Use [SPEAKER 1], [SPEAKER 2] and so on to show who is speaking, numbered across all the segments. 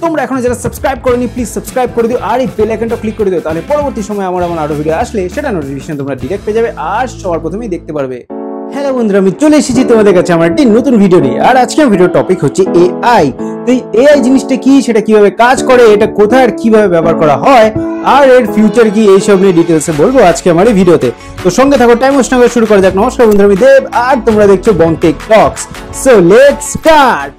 [SPEAKER 1] তোমরা এখনো যারা সাবস্ক্রাইব করোনি প্লিজ সাবস্ক্রাইব করে দিও আর এই বেল আইকনটা ক্লিক করে দিও, তাহলে পরবর্তী সময় আমার আরো ভিডিও আসলে সেটা নোটিফিকেশন তোমরা ডাইরেক্ট পেয়ে যাবে আর সবার প্রথমেই দেখতে পারবে। হ্যালো বন্ধুরা, আমি চলে এসেছি তোমাদের কাছে আমার একটি নতুন ভিডিও নিয়ে। আর আজকে আমার ভিডিওর টপিক হচ্ছে এআই। তো এই এআই জিনিসটা কি, সেটা কিভাবে কাজ করে, এটা কোথায় আর কিভাবে ব্যবহার করা হয়, আর এর ফিউচার কি, এইসব নিয়ে ডিটেলসে বলবো আজকে আমার এই ভিডিওতে। তো সঙ্গে থাকো, টাইম ওয়েস্ট না করে শুরু করা যাক। নমস্কার বন্ধুরা, আমি দেব আর তোমরা দেখছো Bongtech talks. So let's start.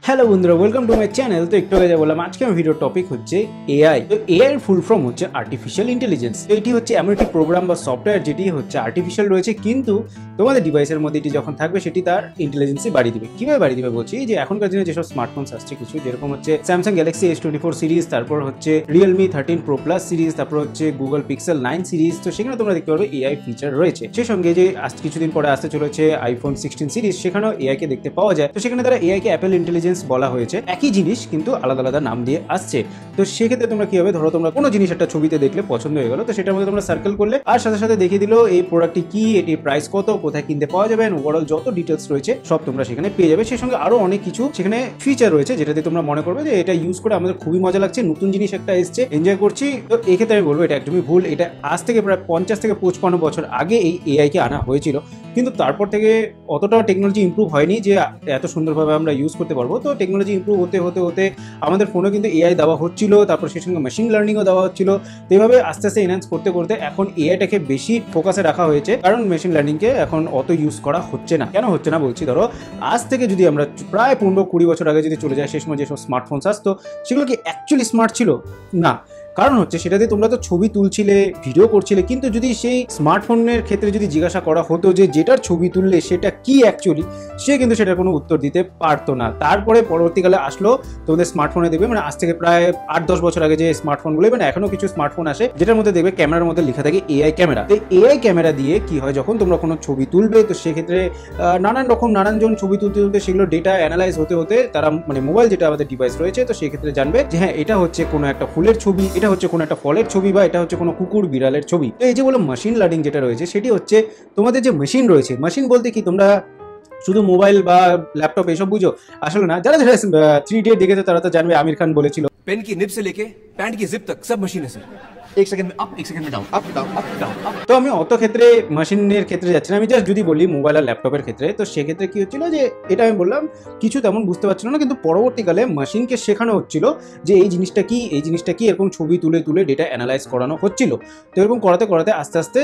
[SPEAKER 1] Hello বন্ধুরা, ওয়েলকাম টু মাই চ্যানেল। তো একটু আগে বললাম আজকে আমার ভিডিওর টপিক হচ্ছে এআই। তো এআই এর ফুল ফর্ম হচ্ছে আর্টিফিশিয়াল ইন্টেলিজেন্স। তো এটি হচ্ছে এমন একটি প্রোগ্রাম বা সফটওয়্যার যেটি হচ্ছে আর্টিফিশিয়াল রয়েছে, কিন্তু তোমাদের ডিভাইসের মধ্যে এটি যখন থাকবে সেটি তার ইন্টেলিজেন্সই বাড়িয়ে দিবে। কিভাবে বাড়িয়ে দিবে বলছি, যে এখনকার দিনে যেসব স্মার্টফোনস আসছে কিছু, যেরকম হচ্ছে স্যামসাং গ্যালাক্সি S24 সিরিজ, তারপর হচ্ছে রিয়েলমি 13 Pro Plus সিরিজ, তারপর হচ্ছে গুগল পিক্সেল 9 সিরিজ। তো সেখানে তোমরা দেখতে পারবে এআই ফিচার রয়েছে। সেই সঙ্গে যে আজ কিছুদিন পরে আসতে চলেছে আইফোন 16 সিরিজ, সেখানেও এআই কে দেখতে পাওয়া যায়। তো সেখানে তারা এআই কে অ্যাপেল ইন্টেলিজেন্স বলা হয়েছে। একই জিনিস কিন্তু আলাদা আলাদা নাম দিয়ে আসছে। তো সেক্ষেত্রে তোমরা কি হবে, ধরো তোমরা কোনো জিনিস একটা ছবিতে দেখলে পছন্দ হয়ে গেল, তো সেটার মধ্যে তোমরা সার্কেল করলে আর সাথে সাথে দেখিয়ে দিল এই প্রোডাক্টটি কি, এটির প্রাইস কত, কোথায় কিনতে পাওয়া যাবে, ওভারঅল যত ডিটেলস রয়েছে সব তোমরা সেখানে পেয়ে যাবে। সেই সঙ্গে আরো অনেক কিছু সেখানে ফিচার রয়েছে যেটাতে তোমরা মনে করবে যে এটা ইউজ করে আমাদের খুবই মজা লাগছে, নতুন জিনিস একটা এসছে, এনজয় করছি। তো এক্ষেত্রে আমি বলবো এটা একদমই ভুল। এটা আজ থেকে প্রায় 50 থেকে 55 বছর আগে এই এআই কে আনা হয়েছিল, কিন্তু তারপর থেকে অতটাও টেকনোলজি ইমপ্রুভ হয়নি যে এত সুন্দরভাবে আমরা ইউজ করতে পারবো। তো টেকনোলজি ইমপ্রুভ হতে হতে হতে আমাদের ফোনে কিন্তু এআই দেওয়া হচ্ছিল, তারপর সেই সঙ্গে মেশিন লার্নিংও দেওয়া হচ্ছিল। তো এইভাবে আস্তে আস্তে এনহ্যান্স করতে করতে এখন এআইটাকে বেশি ফোকাসে রাখা হয়েছে, কারণ মেশিন লার্নিংকে এখন অত ইউজ করা হচ্ছে না। কেন হচ্ছে না বলছি, ধরো আজ থেকে যদি আমরা প্রায় 15-20 বছর আগে যদি চলে যাই, সেই সময় যেসব স্মার্টফোনস আসতো সেগুলো কি অ্যাকচুয়ালি স্মার্ট ছিল? না। কারণ হচ্ছে সেটাতে তোমরা তো ছবি তুলছিলে, ভিডিও করছিলে, কিন্তু যদি সেই স্মার্টফোনের ক্ষেত্রে যদি জিজ্ঞাসা করা হতো যে যেটার ছবি তুললে সেটা কি অ্যাকচুয়ালি, সে কিন্তু সেটার কোনো উত্তর দিতে পারতো না। তারপরে পরবর্তীকালে আসলো তোমাদের স্মার্টফোনে, দেখবে মানে আজ থেকে প্রায় 8-10 বছর আগে যে স্মার্টফোনগুলো, মানে এখনো কিছু স্মার্টফোন আসে যেটার মধ্যে দেখবে ক্যামেরার মধ্যে লেখা থাকে এআই ক্যামেরা। তো এআই ক্যামেরা দিয়ে কি হয়, যখন তোমরা কোনো ছবি তুলবে, তো সেক্ষেত্রে নানানজন ছবি তুলতে তুলতে সেগুলো ডেটা অ্যানালাইজ হতে হতে তারা মানে মোবাইল যেটা আমাদের ডিভাইস রয়েছে, তো সেক্ষেত্রে জানবে যে হ্যাঁ এটা হচ্ছে কোনো একটা ফুলের ছবি, এটা হচ্ছে কোনো একটা ফলের ছবি, বা এটা হচ্ছে কোনো কুকুর বিড়ালের ছবি। তো এই যে বলো মেশিন লার্নিং যেটা রয়েছে, সেটি হচ্ছে তোমাদের যে মেশিন রয়েছে, মেশিন বলতে কি তোমরা শুধু মোবাইল বা ল্যাপটপ এসব বুঝো? আসলে না। যারা 3 Idiot দেখেছে তারা তো জানবে, আমির খান বলেছিল
[SPEAKER 2] पेन की निब से लेके पैंट की जिप तक सब मशीन है सर। एक सेकंड में अप, एक सेकंड में down, up down up down up.
[SPEAKER 1] তো আমি অত ক্ষেত্রে মেশিনের ক্ষেত্রে যাচ্ছি না, আমি জাস্ট যদি বলি মোবাইল আর ল্যাপটপের ক্ষেত্রে, তো সেক্ষেত্রে কি হচ্ছিল যে এটা আমি বললাম কিছু তেমন বুঝতে পারছিল না, কিন্তু পরবর্তীকালে মেশিনকে শেখানো হচ্ছিল যে এই জিনিসটা কি, এই জিনিসটা কি, এরকম ছবি তুলে তুলে ডেটা অ্যানালাইজ করানো হচ্ছিল। তো এরকম করাতে করাতে আস্তে আস্তে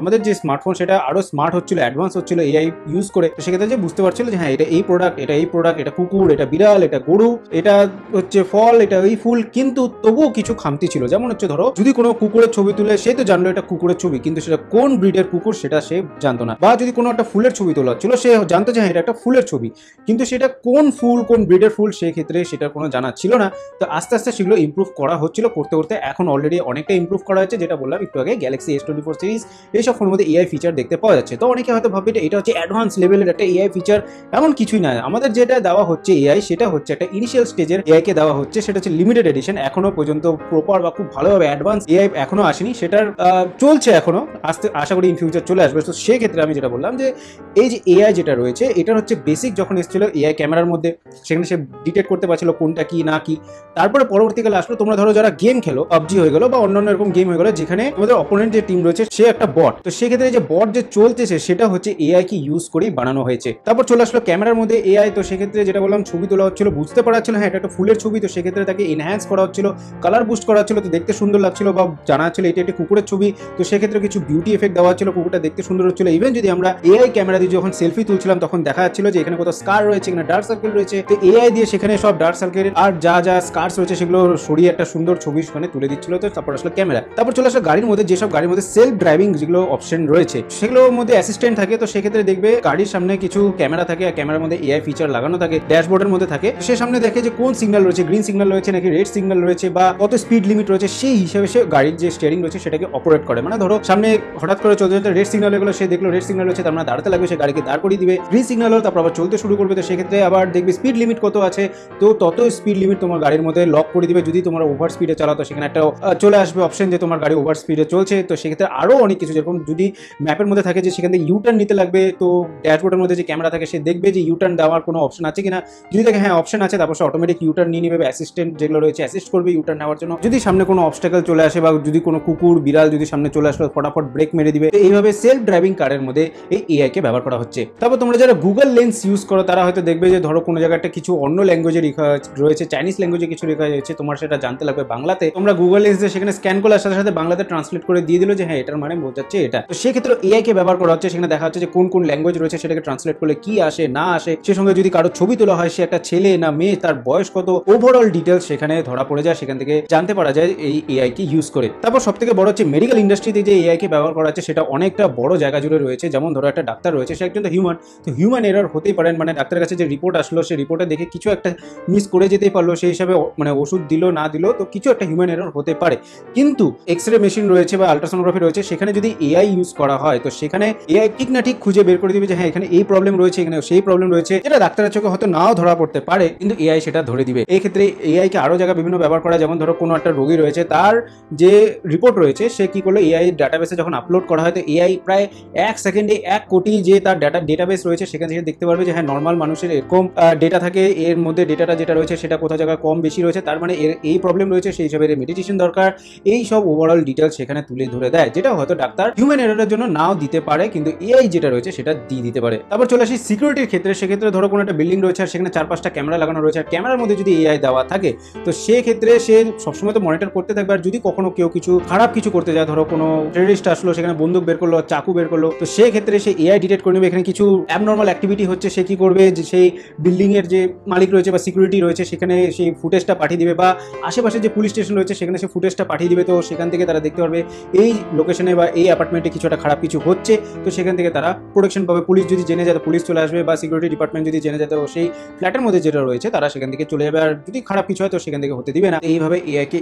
[SPEAKER 1] আমাদের যে স্মার্টফোন সেটা আরো স্মার্ট হচ্ছিল, অ্যাডভান্স হচ্ছিল এআই ইউজ করে। তো সেক্ষেত্রে যে বুঝতে পারছিল যে হ্যাঁ এটা এই প্রোডাক্ট, এটা এই প্রোডাক্ট, এটা কুকুর, এটা বিড়াল, এটা গরু, এটা হচ্ছে ফল, এটা ওই ফুল, কিন্তু তবুও কিছু খামতি ছিল। যেমন হচ্ছে ধরো যদি কোনো কুকুরের ছবি তুলে, সে তো জানলো এটা কুকুরের ছবি, কিন্তু সেটা কোন ব্রিডের কুকুর সেটা সে জানতো না। বা যদি কোনো একটা ফুলের ছবি তোলা হচ্ছিল, সে জানতো যে হ্যাঁ এটা একটা ফুলের ছবি, কিন্তু সেটা কোন ফুল, কোন ব্রিডের ফুল, সেই ক্ষেত্রে সেটা কোনো জানা ছিল না। তো আস্তে আস্তে সেগুলো ইমপ্রুভ করা হচ্ছিল, করতে করতে এখন অলরেডি অনেকটা ইমপ্রুভ করা হচ্ছে। যেটা বললাম একটু আগে, গ্যালাক্সি S24 সিরিজ, এইসব ফোনের মধ্যে এআই ফিচার দেখতে পাওয়া যাচ্ছে। তো অনেকে হয়তো ভাববে এটা হচ্ছে অ্যাডভান্স লেভেলের একটা এআই ফিচার। এমন কিছুই না। আমাদের যেটা দেওয়া হচ্ছে এআই, সেটা হচ্ছে একটা ইনিশিয়াল স্টেজের এআই কে দেওয়া হচ্ছে, সেটা হচ্ছে লিমিটেড এডিশন। এখনো পর্যন্ত প্রপার বা খুব ভালোভাবে অ্যাডভান্স এআই এখনো আসেনি, সেটার চলছে এখনো, আশা করি ইন ফিউচার চলে আসবে। তো সেক্ষেত্রে আমি যেটা বললাম যে এই যে এআই যেটা রয়েছে, এটার হচ্ছে বেসিক যখন এসেছিল এআই ক্যামেরার মধ্যে, সেখানে সে ডিটেক্ট করতে পারছিল কোনটা কি না কি। তারপরে পরবর্তীকালে আসলো তোমরা ধরো যারা গেম খেলো, পাবজি হয়ে গেলো বা অন্যান্য এরকম গেম হয়ে গেলো, যেখানে তোমাদের অপোনেন্ট যে টিম রয়েছে সে একটা বট। তো সেক্ষেত্রে যে বট যে চলতেছে সেটা হচ্ছে এআই কি ইউজ করেই বানানো হয়েছে। তারপর চলে আসলো ক্যামেরার মধ্যে এআই। তো সেক্ষেত্রে যেটা বললাম, ছবি তোলা হচ্ছিল, বুঝতে পারা ছিল হ্যাঁ এটা একটা ফুলের ছবি, তো সেক্ষেত্রে তাকে এনহ্যান্স করা হচ্ছিল, কালার বুস্ট করা হচ্ছিল, তো দেখতে সুন্দর লাগছিল, বা জানা ছিল এটা একটা কুকুরের ছবি, তো সেক্ষেত্রে কিছু বিউটি এফেক্ট দেওয়া হচ্ছিল, কুকুরটা দেখতে সুন্দর হচ্ছিল। ইভেন যদি আমরা এআই ক্যামেরা দিয়ে যখন সেলফি তুলছিলাম, তখন দেখা যাচ্ছিল যে এখানে কোথাও স্কার রয়েছে, এখানে ডার্ক সার্কেল রয়েছে। তো এআই দিয়ে সেখানে সব ডার্ক সার্কেল আর যা যা স্কার্স রয়েছে সেগুলো সরিয়ে একটা সুন্দর ছবি সেখানে তুলে দিচ্ছিল। তো তারপর আসলে ক্যামেরা, তারপর চলে আসলো গাড়ির মধ্যে, যেসব গাড়ির মধ্যে সেলফ ড্রাইভিং যেগুলো অপশন রয়েছে সেগুলোর মধ্যে অ্যাসিস্ট্যান্ট থাকে। তো সেক্ষেত্রে দেখবে গাড়ির সামনে কিছু ক্যামেরা থাকে, আর ক্যামেরার মধ্যে এআই ফিচার লাগানো থাকে, ড্যাশবোর্ডের মধ্যে থাকে। সে সামনে দেখে যে কোন সিগন্যাল রয়েছে, গ্রিন সিগন্যাল রয়েছে নাকি রেড সিগন্যাল রয়েছে, বা কত স্পিড লিমিট রয়েছে, সেই হিসাবে সে গাড়ির যে স্টিয়ারিং রয়েছে সেটাকে অপারেট করে। মানে ধরো সামনে হঠাৎ করে চলতে চলতে রেড সিগন্যাল এগুলো, সে দেখলো রেড সিগন্যাল হচ্ছে, তার মানে দাঁড়াতে লাগবে, সে গাড়িকে দাঁড় করিয়ে দিবে। গ্রিন সিগন্যাল হলো, তারপর আবার চলতে শুরু করবে। তো সেক্ষেত্রে আবার দেখবে স্পিড লিমিট কত আছে, তো তত স্পিড লিমিট তোমার গাড়ির মধ্যে লক করে দিবে। যদি তোমার ওভার স্পিডে চালাও তো সেখানে একটা চলে আসবে অপশন যে তোমার গাড়ি ওভার স্পিডে চলছে। তো সেক্ষেত্রে আরও অনেক কিছু, যেরকম যদি ম্যাপের মধ্যে থাকে যে সেখান থেকে ইউটার্ন নিতে লাগবে, তো ড্যাশবোর্ডের মধ্যে যে ক্যামেরা থাকে সে দেখবে যে ইউটার্ন দেওয়ার কোনো অপশন আছে কিনা। যদি দেখে হ্যাঁ অপশন আছে, তারপর সে অটোমেটিক ইউটার্ন নিয়ে নেবে। অ্যাসিস্ট্যান্ট যেগুলো রয়েছে অ্যাসিস্ট করবে ইউটার্ন নেওয়ার জন্য। যদি সামনে কোনো অবস্টাকেল চলে আসে বা যদি কোনো কুকুর বিড়াল যদি সামনে চলে আসলো, ফটাফট ব্রেক মেরে দিবে। এইভাবে সেলফ ড্রাইভিং কারের মধ্যে এই এআই কে ব্যবহার করা হচ্ছে। তারপর তোমরা যারা গুগল লেন্স ইউজ করো তারা হয়তো দেখবে যে ধরো কোনো জায়গায় একটা কিছু অন্য ল্যাঙ্গুয়েজে লেখা রয়েছে, চাইনিজ ল্যাঙ্গুয়েজে কিছু লেখা রয়েছে, তোমার সেটা জানতে লাগবে বাংলাতে। তোমরা গুগল লেন্স দিয়ে সেখানে স্ক্যান করার সাথে সাথে বাংলাতে ট্রান্সলেট করে দিয়ে দিল যে হ্যাঁ এটার মানে বোঝাচ্ছে এটা। তো সেক্ষেত্রে এআই কে ব্যবহার করা হচ্ছে। সেখানে দেখা যাচ্ছে যে কোন কোন ল্যাঙ্গুয়েজ রয়েছে সেটাকে ট্রান্সলেট করলে কি আসে না আসে। সে সঙ্গে যদি কারো ছবি তোলা হয়, সে একটা ছেলে না মেয়ে, তার বয়স কত, ওভারঅল ডিটেলস সেখানে ধরা পড়ে যায়। সেখান থেকে জানতে পারা যায় এই এআই কে ইউজ করে। তারপর সব থেকে বড় হচ্ছে মেডিকেল ইন্ডাস্ট্রিতে যে এআই কে ব্যবহার করা হচ্ছে সেটা অনেকটা বড় জায়গা জুড়ে রয়েছে। যেমন ধরো একটা ডাক্তার রয়েছে, সে একজন হিউম্যান, তো হিউম্যান এরর হতেই পারেন। মানে ডাক্তারের কাছে যে রিপোর্ট আসলো, সেই রিপোর্টে দেখে কিছু একটা মিস করে যেতেই পারলো, সেই হিসাবে মানে ওষুধ দিল না দিল, তো কিছু একটা হিউম্যান এরর হতে পারে। কিন্তু এক্স রে মেশিন রয়েছে বা আল্ট্রাসোনোগ্রাফি রয়েছে, সেখানে যদি এআই ইউজ করা হয় তো সেখানে এআই ঠিক না ঠিক খুঁজে বের করে দিবে যে হ্যাঁ এখানে এই প্রবলেম রয়েছে, এখানে সেই প্রবলেম রয়েছে, যেটা ডাক্তারের চোখে হয়তো নাও ধরা পড়তে পারে, কিন্তু এআই সেটা ধরে দিবে। এই ক্ষেত্রে এআই কে আরো জায়গা বিভিন্ন ব্যবহার করা। যেমন ধরো কোনো একটা রোগী রয়েছে, তার যে রিপোর্ট রয়েছে সে কি করলো, এআই ডাটাবেসে যখন আপলোড করা হয় তো এআই প্রায় 1 সেকেন্ডে 1 কোটি যে তার ডেটাবেস রয়েছে সেখান থেকে দেখতে পারবে যে হ্যাঁ নর্মাল মানুষের এরকম ডেটা থাকে, এর মধ্যে ডেটাটা যেটা রয়েছে সেটা কোথাও জায়গায় কম বেশি রয়েছে, তার মানে এর এই প্রবলেম রয়েছে, সেই হিসাবে মেডিটেশন দরকার। এই সব ওভারঅল ডিটেলস সেখানে তুলে ধরে দেয়, যেটা হয়তো ডাক্তার হিউম্যান এররের জন্য নাও দিতে পারে, কিন্তু এআই যেটা রয়েছে সেটা দিয়ে দিতে পারে। তারপর চলে আসি সিকিউরিটির ক্ষেত্রে। সেক্ষেত্রে ধরো কোনো একটা বিল্ডিং রয়েছে আর সেখানে 4-5টা ক্যামেরা লাগানো রয়েছে, আর ক্যামেরার মধ্যে যদি এআই দেওয়া থাকে তো সেক্ষেত্রে সে সবসময় তো মনিটর করতে থাকবে। আর যদি কখনো কেউ কিছু খারাপ কিছু করতে যায়, ধরো কোনো টেররিস্ট আসলো, সেখানে বন্দুক বের করলো, চাকু বের করলো, তো সেক্ষেত্রে সে এআই ডিটেক্ট করে নেবে এখানে কিছু অ্যাবনর্মাল অ্যাক্টিভিটি হচ্ছে। সে কি করবে, যে সেই বিল্ডিং এর যে মালিক রয়েছে বা সিকিউরিটি রয়েছে সেখানে সেই ফুটেজটা পাঠিয়ে দিবে, বা আশেপাশে যে পুলিশ স্টেশন রয়েছে সেখানে সে ফুটেজটা পাঠিয়ে দিবে। তো সেখান থেকে তারা দেখতে পারবে এই লোকেশনে বা এই অ্যাপার্টমেন্টে কিছু একটা খারাপ কিছু হচ্ছে, তো সেখান থেকে তারা প্রোটেকশন পাবে। পুলিশ যদি জেনে যায় তো পুলিশ চলে আসবে, বা সিকিউরিটি ডিপার্টমেন্ট যদি জেনে যায় তো সেই ফ্ল্যাটের মধ্যে যেটা রয়েছে তারা সেখান থেকে চলে যাবে। আর যদি খারাপ কিছু হয় তো সেখান থেকে হতে দিবে না। এইভাবে এআই কে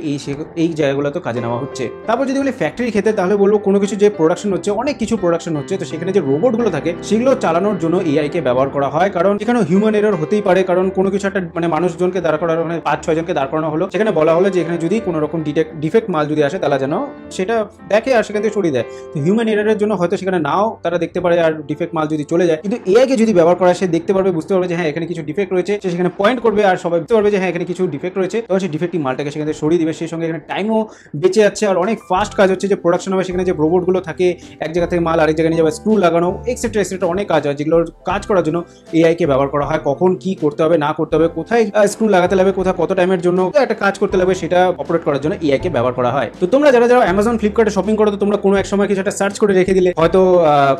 [SPEAKER 1] এই জায়গাগুলোতে কাজে নেওয়া হচ্ছে। তারপর যদি বলি ফ্যাক্টরি ক্ষেত্রে, তাহলে বলবো কোনো কিছু যে প্রোডাকশন হচ্ছে, অনেক কিছু প্রোডাকশন হচ্ছে, তো সেখানে যে রোবটগুলো থাকে সেগুলো চালানোর জন্য এআই কে ব্যবহার করা হয়। কারণ এখানে হিউম্যান এরর হতেই পারে, কারণ কোনো কিছু একটা মানে মানুষজনকে দাঁড় করানো, মানে 5-6 জনকে দাঁড় করানো হলো, সেখানে বলা হলো যে এখানে যদি কোনো রকম ডিফেক্ট মাল যদি আসে তাহলে যেন সেটা দেখে আর সেখান থেকে সরিয়ে দেয়। তো হিউম্যান এররের জন্য হয়তো সেখানে নাও তারা দেখতে পারে আর ডিফেক্ট মাল যদি চলে যায়, কিন্তু এআই কে যদি ব্যবহার করা, সে দেখতে পারবে, বুঝতে পারবে যে হ্যাঁ এখানে কিছু ডিফেক্ট রয়েছে, সে সেখানে পয়েন্ট করবে আর সবাই বুঝতে পারবে যে হ্যাঁ এখানে কিছু ডিফেক্ট রয়েছে, তখন সেই ডিফেক্টিভ মালটাকে সেখানে সরিয়ে দিবে। সেই সঙ্গে এখানে টাইমও বেঁচে যাচ্ছে আর অনেক ফাস্ট কাজ হচ্ছে। যে প্রোডাকশন হবে সেখানে যে রোবটগুলো থাকে, এক জায়গা থেকে মাল আরেক জায়গায় নিয়ে যাবে, স্ক্রু লাগানো এক্সেট্রা এক্সেট্রা অনেক কাজ হয়, যেগুলোর কাজ করার জন্য এআই কে ব্যবহার করা হয়। কখন কি করতে হবে না করতে হবে, কোথায় স্ক্রু লাগাতে লাগবে, কোথায় কত টাইমের জন্য একটা কাজ করতে লাগবে, সেটা অপারেট করার জন্য এআই কে ব্যবহার করা হয়। তো তোমরা যারা যারা অ্যামাজন ফ্লিপকার্টে শপিং করো, তো তোমরা কোনো এক সময় কিছু একটা সার্চ করে রেখে দিলে, হয়তো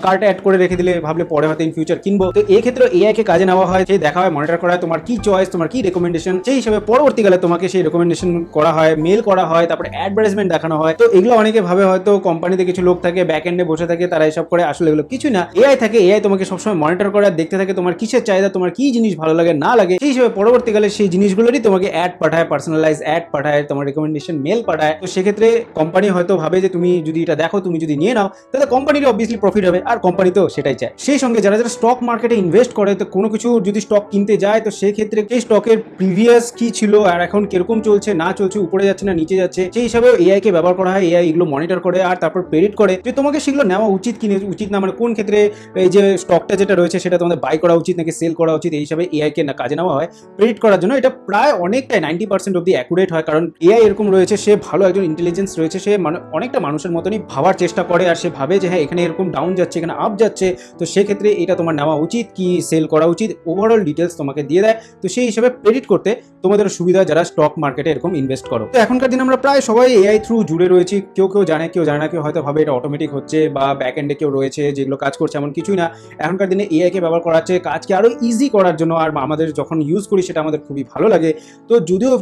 [SPEAKER 1] কার্টে অ্যাড করে রেখে দিলে, ভাবলে পরে হয়তো ইন ফিউচার কিনবো, তো এই ক্ষেত্রে এআই কে কাজে নেওয়া হয়, সেই দেখা হয়, মনিটর করা হয় তোমার কি চয়েস, তোমার কি রেকমেন্ডেশন, সেই হিসেবে পরবর্তীকালে তোমাকে সেই রেকমেন্ডেশন করা হয়, মেল করা হয়, তারপরে অ্যাডভার্টাইজমেন্ট দেখানো হয়। তো এগুলো অনেকে ভাবে হয়তো কোম্পানিতে কিছু লোক থাকে ব্যাক এন্ডে বসে থাকে তারা এসব করে, আসলে এগুলো কিছু না। এআই থাকে, এআই তোমাকে সবসময় মনিটর করে আর দেখতে থাকে তোমার কিসের চাহিদা, তোমার কি জিনিস ভালো লাগে না লাগে, সেই হিসেবে পরবর্তীকালে সেই জিনিসগুলোরই তোমাকে অ্যাড পাঠায়, পার্সোনালাইজ অ্যাড পাঠায়, তোমার রেকমেন্ডেশন মেল পাঠায়। তো সেক্ষেত্রে কোম্পানি হয়তো ভাবে যে তুমি যদি এটা দেখো, তুমি যদি নিয়ে নাও, তাহলে কোম্পানির অবভিয়াসলি প্রফিট হবে, আর কোম্পানি তো সেটাই চায়। সেই সঙ্গে যারা যারা স্টক মার্কেটে ইনভেস্ট করে, তো কোনো কিছু যদি স্টক কিনতে যায় তো সেক্ষেত্রে সেই স্টকের প্রিভিয়াস কি ছিল আর এখন কিরকম চলছে না চলছে, উপরে যাচ্ছে না নিচে যাচ্ছে, সেই হিসাবে এআই কে ব্যবহার করা হয়। এআই এগুলো মনিটর করে আর তারপর প্রেডিক্ট করে যে তোমাকে সেগুলো নেওয়া উচিত কি উচিত না, মানে কোন ক্ষেত্রে এই যে স্টকটা যেটা রয়েছে সেটা তোমাদের বাই করা উচিত নাকি সেল করা উচিত, এই হিসাবে এআই কে কাজে নেওয়া হয় প্রেডিক্ট করার জন্য। এটা প্রায় অনেকটাই 90% অব্দি অ্যাকুরেট হয়, কারণ এআই এরকম রয়েছে, সে ভালো একজন ইন্টেলিজেন্স রয়েছে, সে অনেকটা মানুষের মতনই ভাবার চেষ্টা করে, আর সে ভাবে যে হ্যাঁ এখানে এরকম ডাউন যাচ্ছে, এখানে আপ যাচ্ছে, তো সেক্ষেত্রে এটা তোমার নেওয়া উচিত কি সেল করা উচিত, ওভারঅল ডিটেলস তোমাকে দিয়ে দেয়। তো সেই হিসাবে প্রেডিক্ট করতে তোমাদের সুবিধা যারা স্টক মার্কেটে এরকম ইনভেস্ট করো। তো এখনকার দিনে আমরা প্রায় সবাই এআই থ্রু জুড়ে রয়েছি, কেউ কেউ জানে কেউ জানে না, কেউ হয়তো ভাবে এটা অটোমেটিক হচ্ছে বা ব্যাক এন্ডে কেউ রয়েছে যেগুলো কাজ করছে, এমন কিছুই না। এখনকার দিনে এআই কে ব্যবহার করা হচ্ছে কাজকে আরো ইজি করার জন্য, আর আমাদের যখন ইউজ করি সেটা আমাদের খুবই ভালো লাগে। তো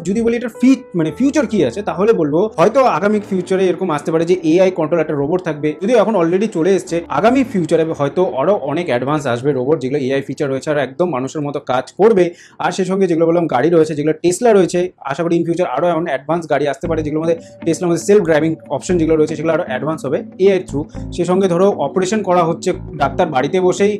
[SPEAKER 1] যদি বলি এটার ফিউচার কি আছে, তাহলে বলবো হয়তো আগামী ফিউচারে এরকম আসতে পারে যে এআই কন্ট্রোল একটা রোবট থাকবে, যদিও এখন অলরেডি চলে এসছে। আগামী ফিউচারে হয়তো আরো অনেক অ্যাডভান্স আসবে রোবট, যেগুলো এআই ফিচার রয়েছে আর একদম মানুষের মতো কাজ করবে। আর সেই সঙ্গে যেগুলো বললাম গাড়ি রয়েছে, যেগুলো টেসলা রয়েছে, আশা করি ইন ফিউচার আরো এমন অ্যাডভান্স গাড়ি আসতে পারে যেগুলোর মধ্যে টেসলা আমাদের সেলফ ড্রাইভিং অপশন যেগুলো রয়েছে সেগুলো আরও অ্যাডভান্স হবে এআই থ্রু। সে সঙ্গে ধরো অপারেশন করা হচ্ছে, ডাক্তার বাড়িতে বসেই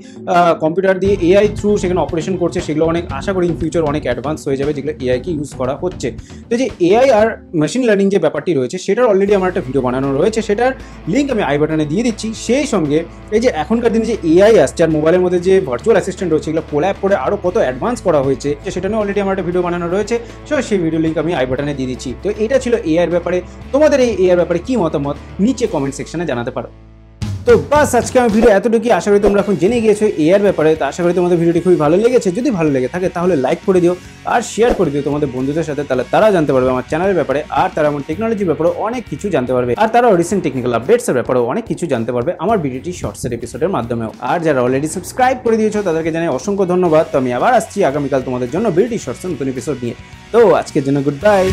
[SPEAKER 1] কম্পিউটার দিয়ে এআই থ্রু সেখানে অপারেশন করছে, সেগুলো অনেক আশা করি ইন ফিউচার অনেক অ্যাডভান্স হয়ে যাবে, যেগুলো এআইকে ইউজ করা হচ্ছে। তো যে এআই আর মেশিন লার্নিং যে ব্যাপারটি রয়েছে সেটার অলরেডি আমার একটা ভিডিও বানানো রয়েছে, সেটার লিঙ্ক আমি আই বাটনে দিয়ে দিচ্ছি। সেই সঙ্গে এই যে এখনকার দিনে যে এআই আসছে আর মোবাইলের মধ্যে যে ভার্চুয়াল অ্যাসিস্ট্যান্ট রয়েছে এগুলো কোল্যাব করে আরও কত অ্যাডভান্স করা হয়েছে সেটা নিয়ে অলরেডি আমার একটা ভিডিও বানানো রয়েছে। সো সেই ভিডিও লিঙ্ক আমি আই বাটনে দিয়ে দিচ্ছি। তো এটা ছিল এআইয়ের ব্যাপারে। তোমাদের এই এআইয়ের ব্যাপারে কি মতামত নিচে কমেন্ট সেকশনে জানাতে পারো। তো বাস আজকে আমার ভিডিও এতটুকুই। আশা করি তোমরা এখন জেনে গিয়েছো এআইয়ের ব্যাপারে। তো আশা করি তোমাদের ভিডিওটি খুবই ভালো লেগেছে। যদি ভালো লেগে থাকে তাহলে লাইক করে দিও আর শেয়ার করে দিও তোমাদের বন্ধুদের সাথে, তাহলে তারা জানতে পারবে আমার চ্যানেলের ব্যাপারে, আর তারা আমার টেকনোলজির ব্যাপারে অনেক কিছু জানতে পারবে, আর তারাও রিসেন্ট টেকনিক্যাল আপডেটসের ব্যাপারেও অনেক কিছু জানতে পারবে আমার ভিডিওটি শর্টসের এপিসোডের মাধ্যমেও। আর যারা অলরেডি সাবস্ক্রাইব করে দিয়েছো তাদেরকে জানাই অসংখ্য ধন্যবাদ। তো আমি আবার আসছি আগামীকাল তোমাদের জন্য বিউটি শর্টসের নতুন এপিসোড নিয়ে। তো আজকের জন্য গুড বাই।